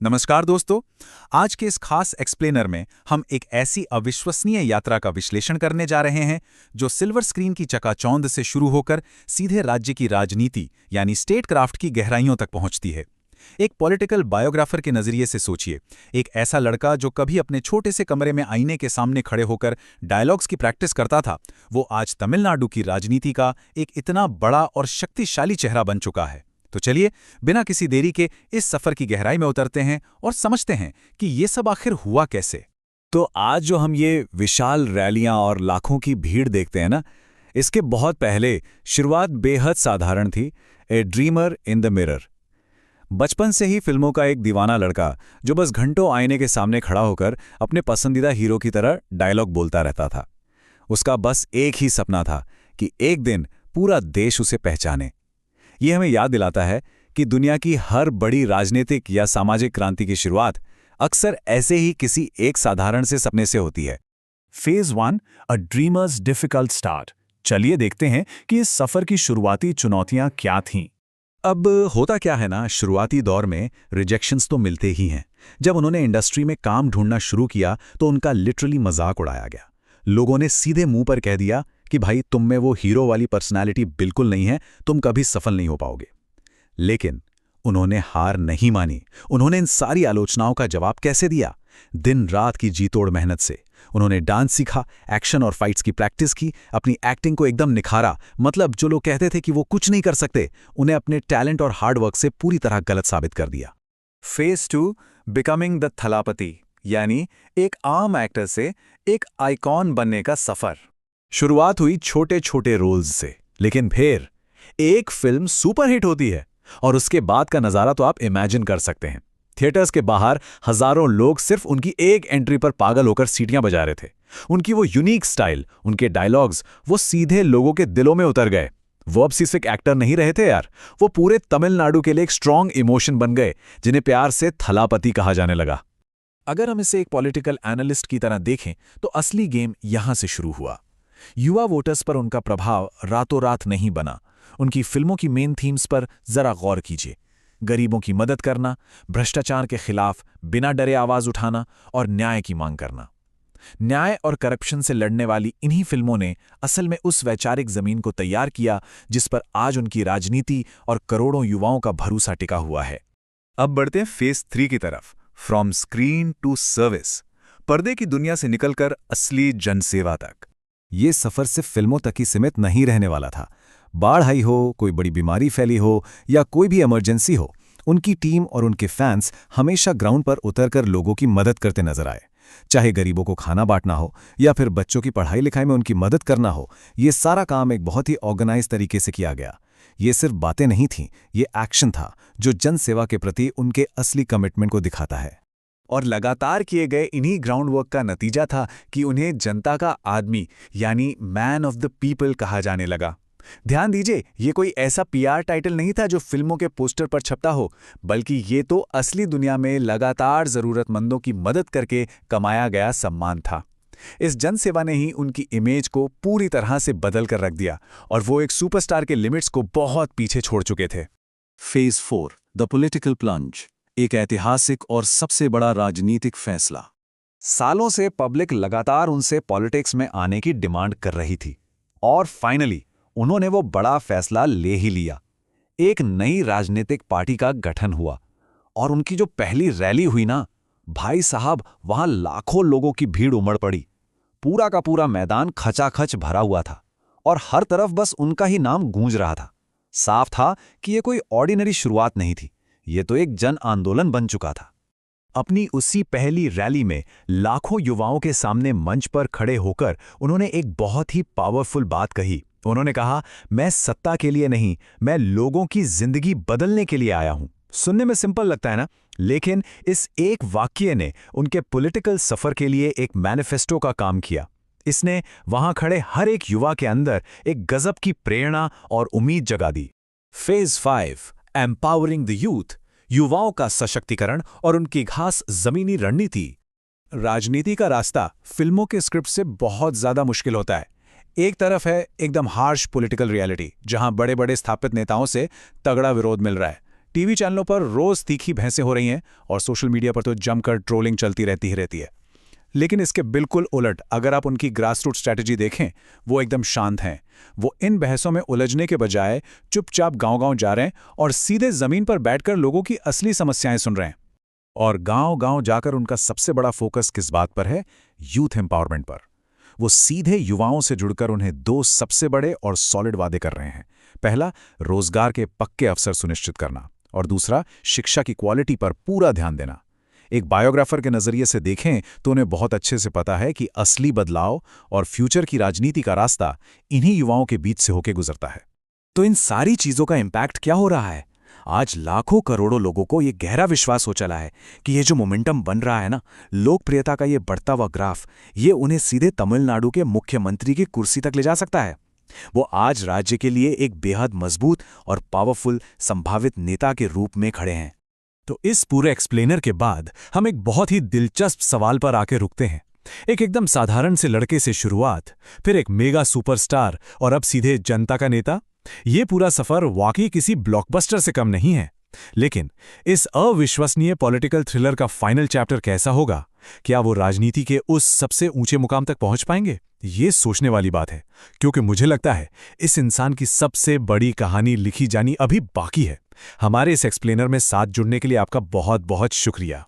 नमस्कार दोस्तों। आज के इस खास एक्सप्लेनर में हम एक ऐसी अविश्वसनीय यात्रा का विश्लेषण करने जा रहे हैं जो सिल्वर स्क्रीन की चकाचौंध से शुरू होकर सीधे राज्य की राजनीति यानी स्टेट क्राफ्ट की गहराइयों तक पहुंचती है। एक पॉलिटिकल बायोग्राफर के नजरिए से सोचिए, एक ऐसा लड़का जो कभी अपने छोटे से कमरे में आईने के सामने खड़े होकर डायलॉग्स की प्रैक्टिस करता था, वो आज तमिलनाडु की राजनीति का एक इतना बड़ा और शक्तिशाली चेहरा बन चुका है। तो चलिए, बिना किसी देरी के इस सफर की गहराई में उतरते हैं और समझते हैं कि ये सब आखिर हुआ कैसे। तो आज जो हम ये विशाल रैलियां और लाखों की भीड़ देखते हैं ना, इसके बहुत पहले शुरुआत बेहद साधारण थी। ए ड्रीमर इन द मिरर। बचपन से ही फिल्मों का एक दीवाना लड़का जो बस घंटों आईने के सामने खड़ा होकर अपने पसंदीदा हीरो की तरह डायलॉग बोलता रहता था। उसका बस एक ही सपना था कि एक दिन पूरा देश उसे पहचाने। ये हमें याद दिलाता है कि दुनिया की हर बड़ी राजनीतिक या सामाजिक क्रांति की शुरुआत अक्सर ऐसे ही किसी एक साधारण से सपने से होती है। फेज 1, अ ड्रीमर्स डिफिकल्ट स्टार्ट। चलिए देखते हैं कि इस सफर की शुरुआती चुनौतियां क्या थीं। अब होता क्या है ना, शुरुआती दौर में रिजेक्शंस तो मिलते ही हैं। जब उन्होंने इंडस्ट्री में काम ढूंढना शुरू किया तो उनका लिटरली मजाक उड़ाया गया। लोगों ने सीधे मुंह पर कह दिया कि भाई, तुम में वो हीरो वाली पर्सनालिटी बिल्कुल नहीं है, तुम कभी सफल नहीं हो पाओगे। लेकिन उन्होंने हार नहीं मानी। उन्होंने इन सारी आलोचनाओं का जवाब कैसे दिया? दिन रात की जीतोड़ मेहनत से। उन्होंने डांस सीखा, एक्शन और फाइट्स की प्रैक्टिस की, अपनी एक्टिंग को एकदम निखारा। मतलब जो लोग कहते थे कि वो कुछ नहीं कर सकते, उन्हें अपने टैलेंट और हार्डवर्क से पूरी तरह गलत साबित कर दिया। फेज 2, बिकमिंग द थलापति, यानी एक आम एक्टर से एक आइकॉन बनने का सफर। शुरुआत हुई छोटे छोटे रोल्स से, लेकिन फिर एक फिल्म सुपरहिट होती है और उसके बाद का नजारा तो आप इमेजिन कर सकते हैं। थिएटर्स के बाहर हजारों लोग सिर्फ उनकी एक एंट्री पर पागल होकर सीटियां बजा रहे थे। उनकी वो यूनिक स्टाइल, उनके डायलॉग्स, वो सीधे लोगों के दिलों में उतर गए। वो अब सिर्फ एक एक्टर नहीं रहे थे यार, वो पूरे तमिलनाडु के लिए एक स्ट्रॉन्ग इमोशन बन गए, जिन्हें प्यार से थलापति कहा जाने लगा। अगर हम इसे एक पॉलिटिकल एनालिस्ट की तरह देखें तो असली गेम यहां से शुरू हुआ। युवा वोटर्स पर उनका प्रभाव रातों रात नहीं बना। उनकी फिल्मों की मेन थीम्स पर जरा गौर कीजिए। गरीबों की मदद करना, भ्रष्टाचार के खिलाफ बिना डरे आवाज उठाना और न्याय की मांग करना। न्याय और करप्शन से लड़ने वाली इन्हीं फिल्मों ने असल में उस वैचारिक जमीन को तैयार किया जिस पर आज उनकी राजनीति और करोड़ों युवाओं का भरोसा टिका हुआ है। अब बढ़ते हैं फेज 3 की तरफ, फ्रॉम स्क्रीन टू सर्विस। पर्दे की दुनिया से निकलकर असली जनसेवा तक। ये सफर सिर्फ फिल्मों तक ही सीमित नहीं रहने वाला था। बाढ़ आई हो, कोई बड़ी बीमारी फैली हो या कोई भी इमरजेंसी हो, उनकी टीम और उनके फैंस हमेशा ग्राउंड पर उतरकर लोगों की मदद करते नजर आए। चाहे गरीबों को खाना बांटना हो या फिर बच्चों की पढ़ाई लिखाई में उनकी मदद करना हो, ये सारा काम एक बहुत ही ऑर्गेनाइज तरीके से किया गया। ये सिर्फ बातें नहीं थीं, ये एक्शन था जो जनसेवा के प्रति उनके असली कमिटमेंट को दिखाता है। और लगातार किए गए इन्हीं ग्राउंड वर्क का नतीजा था कि उन्हें जनता का आदमी यानी मैन ऑफ द पीपल कहा जाने लगा। ध्यान दीजिए, ये कोई ऐसा पीआर टाइटल नहीं था जो फिल्मों के पोस्टर पर छपता हो, बल्कि ये तो असली दुनिया में लगातार जरूरतमंदों की मदद करके कमाया गया सम्मान था। इस जनसेवा ने ही उनकी इमेज को पूरी तरह से बदल कर रख दिया और वो एक सुपरस्टार के लिमिट्स को बहुत पीछे छोड़ चुके थे। फेज 4, द पॉलिटिकल प्लंज, एक ऐतिहासिक और सबसे बड़ा राजनीतिक फैसला। सालों से पब्लिक लगातार उनसे पॉलिटिक्स में आने की डिमांड कर रही थी और फाइनली उन्होंने वो बड़ा फैसला ले ही लिया। एक नई राजनीतिक पार्टी का गठन हुआ और उनकी जो पहली रैली हुई ना, भाई साहब, वहां लाखों लोगों की भीड़ उमड़ पड़ी। पूरा का पूरा मैदान खचाखच भरा हुआ था और हर तरफ बस उनका ही नाम गूंज रहा था। साफ था कि ये कोई ऑर्डिनरी शुरुआत नहीं थी, ये तो एक जन आंदोलन बन चुका था। अपनी उसी पहली रैली में लाखों युवाओं के सामने मंच पर खड़े होकर उन्होंने एक बहुत ही पावरफुल बात कही। उन्होंने कहा, मैं सत्ता के लिए नहीं, मैं लोगों की जिंदगी बदलने के लिए आया हूं। सुनने में सिंपल लगता है ना, लेकिन इस एक वाक्य ने उनके पॉलिटिकल सफर के लिए एक मैनिफेस्टो का काम किया। इसने वहां खड़े हर एक युवा के अंदर एक गजब की प्रेरणा और उम्मीद जगा दी। फेज 5, एम्पावरिंग द यूथ, युवाओं का सशक्तिकरण और उनकी खास जमीनी रणनीति। राजनीति का रास्ता फिल्मों के स्क्रिप्ट से बहुत ज्यादा मुश्किल होता है। एक तरफ है एकदम हार्श पॉलिटिकल रियलिटी, जहां बड़े बड़े स्थापित नेताओं से तगड़ा विरोध मिल रहा है। टीवी चैनलों पर रोज तीखी बहसें हो रही हैं और सोशल मीडिया पर तो जमकर ट्रोलिंग चलती रहती है। लेकिन इसके बिल्कुल उलट अगर आप उनकी ग्रासरूट स्ट्रैटेजी देखें, वो एकदम शांत हैं। वो इन बहसों में उलझने के बजाय चुपचाप गांव-गांव जा रहे हैं और सीधे जमीन पर बैठकर लोगों की असली समस्याएं सुन रहे हैं। और गांव-गांव जाकर उनका सबसे बड़ा फोकस किस बात पर है? यूथ एम्पावरमेंट पर। वो सीधे युवाओं से जुड़कर उन्हें 2 सबसे बड़े और सॉलिड वादे कर रहे हैं। पहला, रोजगार के पक्के अवसर सुनिश्चित करना, और दूसरा, शिक्षा की क्वालिटी पर पूरा ध्यान देना। एक बायोग्राफर के नजरिए से देखें तो उन्हें बहुत अच्छे से पता है कि असली बदलाव और फ्यूचर की राजनीति का रास्ता इन्हीं युवाओं के बीच से होकर गुजरता है। तो इन सारी चीजों का इम्पैक्ट क्या हो रहा है? आज लाखों करोड़ों लोगों को ये गहरा विश्वास हो चला है कि ये जो मोमेंटम बन रहा है ना, लोकप्रियता का ये बढ़ता हुआ ग्राफ, ये उन्हें सीधे तमिलनाडु के मुख्यमंत्री की कुर्सी तक ले जा सकता है। वो आज राज्य के लिए एक बेहद मजबूत और पावरफुल संभावित नेता के रूप में खड़े हैं। तो इस पूरे एक्सप्लेनर के बाद हम एक बहुत ही दिलचस्प सवाल पर आके रुकते हैं। एक एकदम साधारण से लड़के से शुरुआत, फिर एक मेगा सुपरस्टार और अब सीधे जनता का नेता। ये पूरा सफर वाकई किसी ब्लॉकबस्टर से कम नहीं है। लेकिन इस अविश्वसनीय पॉलिटिकल थ्रिलर का फाइनल चैप्टर कैसा होगा? क्या वो राजनीति के उस सबसे ऊंचे मुकाम तक पहुंच पाएंगे? ये सोचने वाली बात है, क्योंकि मुझे लगता है इस इंसान की सबसे बड़ी कहानी लिखी जानी अभी बाकी है। हमारे इस एक्सप्लेनर में साथ जुड़ने के लिए आपका बहुत बहुत शुक्रिया।